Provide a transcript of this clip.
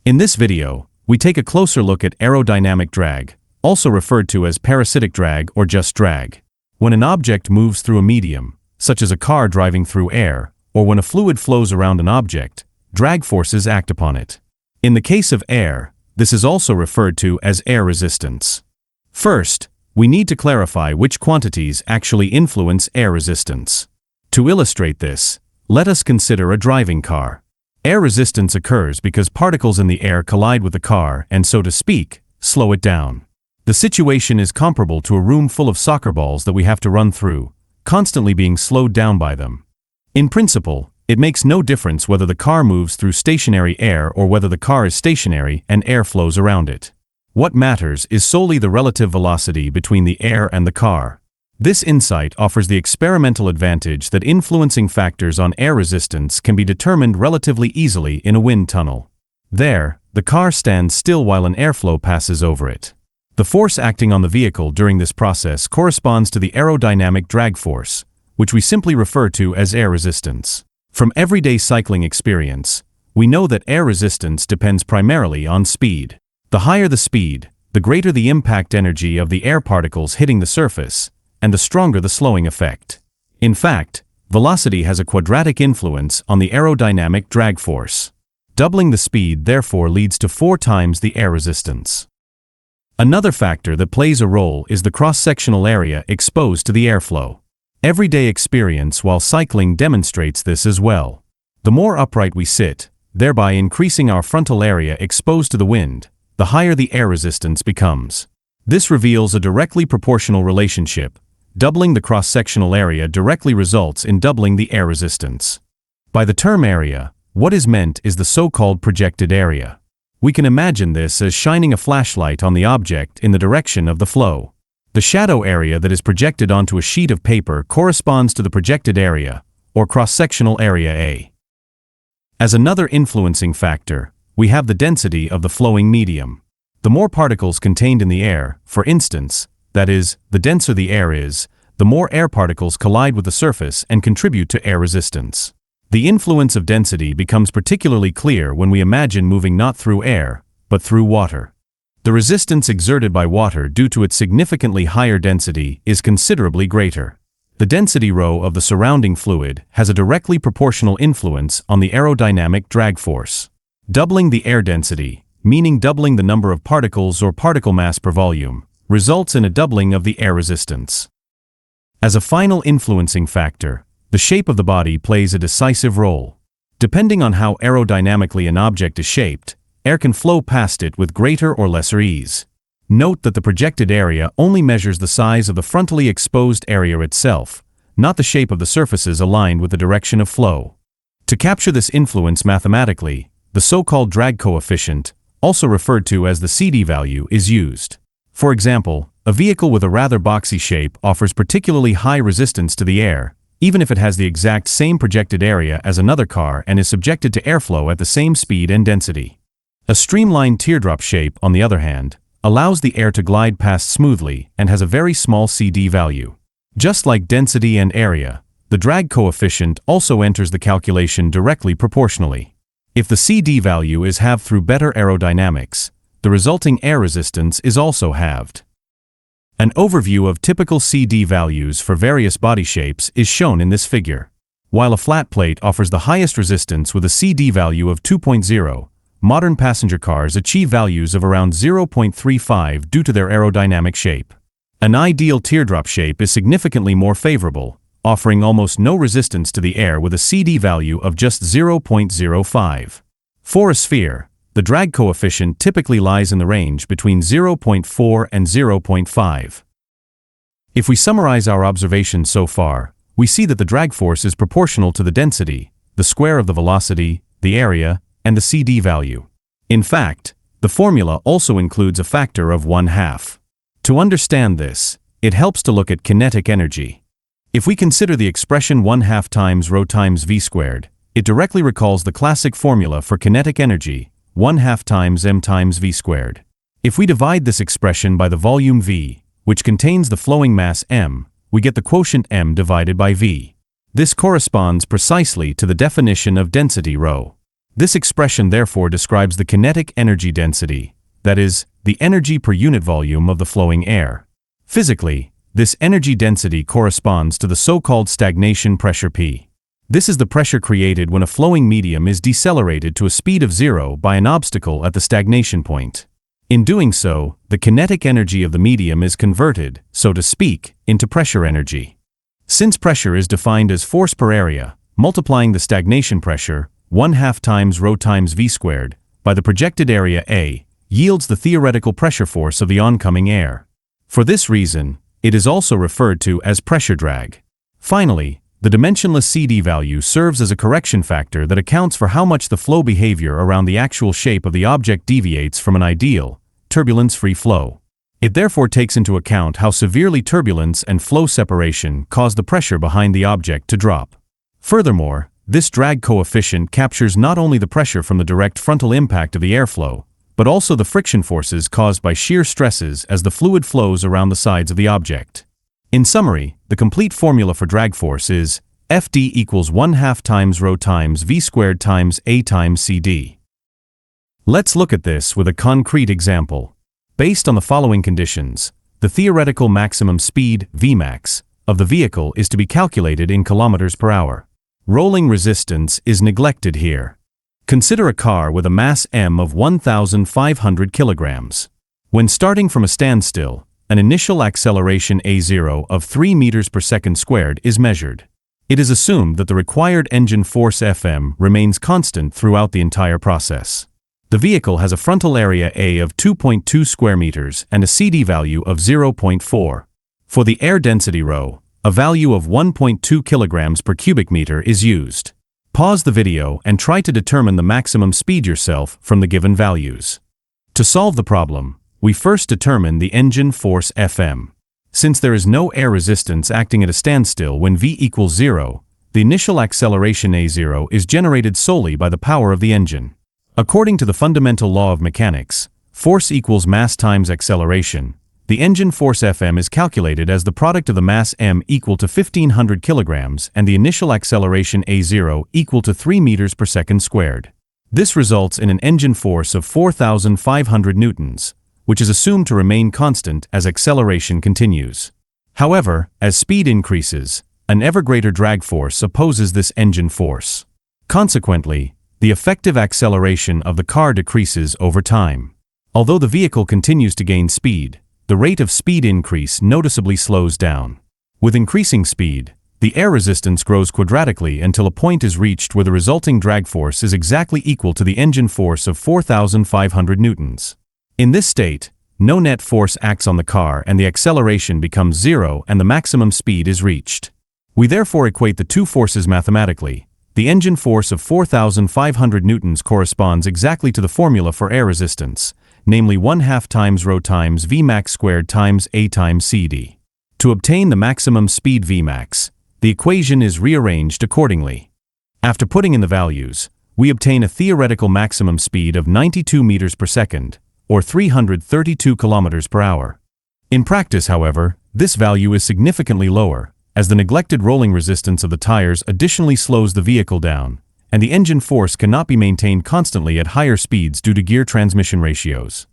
In this video, we take a closer look at aerodynamic drag, also referred to as parasitic drag or just drag. When an object moves through a medium, such as a car driving through air, or when a fluid flows around an object, drag forces act upon it. In the case of air, this is also referred to as air resistance. First, we need to clarify which quantities actually influence air resistance. To illustrate this, let us consider a driving car. Air resistance occurs because particles in the air collide with the car and, so to speak, slow it down. The situation is comparable to a room full of soccer balls that we have to run through, constantly being slowed down by them. In principle, it makes no difference whether the car moves through stationary air or whether the car is stationary and air flows around it. What matters is solely the relative velocity between the air and the car. This insight offers the experimental advantage that influencing factors on air resistance can be determined relatively easily in a wind tunnel. There, the car stands still while an airflow passes over it. The force acting on the vehicle during this process corresponds to the aerodynamic drag force, which we simply refer to as air resistance. From everyday cycling experience, we know that air resistance depends primarily on speed. The higher the speed, the greater the impact energy of the air particles hitting the surface, and the stronger the slowing effect. In fact, velocity has a quadratic influence on the aerodynamic drag force. Doubling the speed therefore leads to 4 times the air resistance. Another factor that plays a role is the cross-sectional area exposed to the airflow. Everyday experience while cycling demonstrates this as well. The more upright we sit, thereby increasing our frontal area exposed to the wind, the higher the air resistance becomes. This reveals a directly proportional relationship. Doubling the cross-sectional area directly results in doubling the air resistance. By the term area, what is meant is the so-called projected area. We can imagine this as shining a flashlight on the object in the direction of the flow. The shadow area that is projected onto a sheet of paper corresponds to the projected area, or cross-sectional area A. As another influencing factor, we have the density of the flowing medium. The more particles contained in the air, for instance, that is, the denser the air is, the more air particles collide with the surface and contribute to air resistance. The influence of density becomes particularly clear when we imagine moving not through air, but through water. The resistance exerted by water due to its significantly higher density is considerably greater. The density rho of the surrounding fluid has a directly proportional influence on the aerodynamic drag force. Doubling the air density, meaning doubling the number of particles or particle mass per volume, results in a doubling of the air resistance. As a final influencing factor, the shape of the body plays a decisive role. Depending on how aerodynamically an object is shaped, air can flow past it with greater or lesser ease. Note that the projected area only measures the size of the frontally exposed area itself, not the shape of the surfaces aligned with the direction of flow. To capture this influence mathematically, the so-called drag coefficient, also referred to as the CD value, is used. For example, a vehicle with a rather boxy shape offers particularly high resistance to the air, even if it has the exact same projected area as another car and is subjected to airflow at the same speed and density. A streamlined teardrop shape, on the other hand, allows the air to glide past smoothly and has a very small CD value. Just like density and area, the drag coefficient also enters the calculation directly proportionally. If the CD value is halved through better aerodynamics, the resulting air resistance is also halved. An overview of typical CD values for various body shapes is shown in this figure. While a flat plate offers the highest resistance with a CD value of 2.0, modern passenger cars achieve values of around 0.35 due to their aerodynamic shape. An ideal teardrop shape is significantly more favorable, offering almost no resistance to the air with a CD value of just 0.05. For a sphere, the drag coefficient typically lies in the range between 0.4 and 0.5. If we summarize our observations so far, we see that the drag force is proportional to the density, the square of the velocity, the area, and the CD value. In fact, the formula also includes a factor of 1/2. To understand this, it helps to look at kinetic energy. If we consider the expression 1/2 times rho times v squared, it directly recalls the classic formula for kinetic energy, 1/2 times m times v squared. If we divide this expression by the volume v, which contains the flowing mass m, we get the quotient m divided by v. This corresponds precisely to the definition of density rho. This expression therefore describes the kinetic energy density, that is, the energy per unit volume of the flowing air. Physically, this energy density corresponds to the so-called stagnation pressure P. This is the pressure created when a flowing medium is decelerated to a speed of 0 by an obstacle at the stagnation point. In doing so, the kinetic energy of the medium is converted, so to speak, into pressure energy. Since pressure is defined as force per area, multiplying the stagnation pressure, 1/2 times ρ times v squared, by the projected area A, yields the theoretical pressure force of the oncoming air. For this reason, it is also referred to as pressure drag. Finally, the dimensionless CD value serves as a correction factor that accounts for how much the flow behavior around the actual shape of the object deviates from an ideal, turbulence-free flow. It therefore takes into account how severely turbulence and flow separation cause the pressure behind the object to drop. Furthermore, this drag coefficient captures not only the pressure from the direct frontal impact of the airflow, but also the friction forces caused by shear stresses as the fluid flows around the sides of the object. In summary, the complete formula for drag force is Fd equals 1/2 times ρ times v squared times a times cd. Let's look at this with a concrete example. Based on the following conditions, the theoretical maximum speed, Vmax, of the vehicle is to be calculated in kilometers per hour. Rolling resistance is neglected here. Consider a car with a mass m of 1,500 kilograms. When starting from a standstill, an initial acceleration a0 of 3 meters per second squared is measured. It is assumed that the required engine force Fm remains constant throughout the entire process. The vehicle has a frontal area A of 2.2 square meters and a CD value of 0.4. For the air density ρ, a value of 1.2 kilograms per cubic meter is used. Pause the video and try to determine the maximum speed yourself from the given values. To solve the problem, we first determine the engine force Fm. Since there is no air resistance acting at a standstill when v equals 0, the initial acceleration a0 is generated solely by the power of the engine. According to the fundamental law of mechanics, force equals mass times acceleration. The engine force Fm is calculated as the product of the mass m equal to 1,500 kilograms and the initial acceleration a0 equal to 3 meters per second squared. This results in an engine force of 4,500 newtons, which is assumed to remain constant as acceleration continues. However, as speed increases, an ever greater drag force opposes this engine force. Consequently, the effective acceleration of the car decreases over time. Although the vehicle continues to gain speed, the rate of speed increase noticeably slows down. With increasing speed, the air resistance grows quadratically until a point is reached where the resulting drag force is exactly equal to the engine force of 4,500 newtons. In this state, no net force acts on the car and the acceleration becomes 0 and the maximum speed is reached. We therefore equate the two forces mathematically. The engine force of 4,500 newtons corresponds exactly to the formula for air resistance, namely 1/2 times ρ times Vmax squared times a times cd. To obtain the maximum speed Vmax, the equation is rearranged accordingly. After putting in the values, we obtain a theoretical maximum speed of 92 meters per second, or 332 kilometers per hour. In practice, however, this value is significantly lower, as the neglected rolling resistance of the tires additionally slows the vehicle down, and the engine force cannot be maintained constantly at higher speeds due to gear transmission ratios.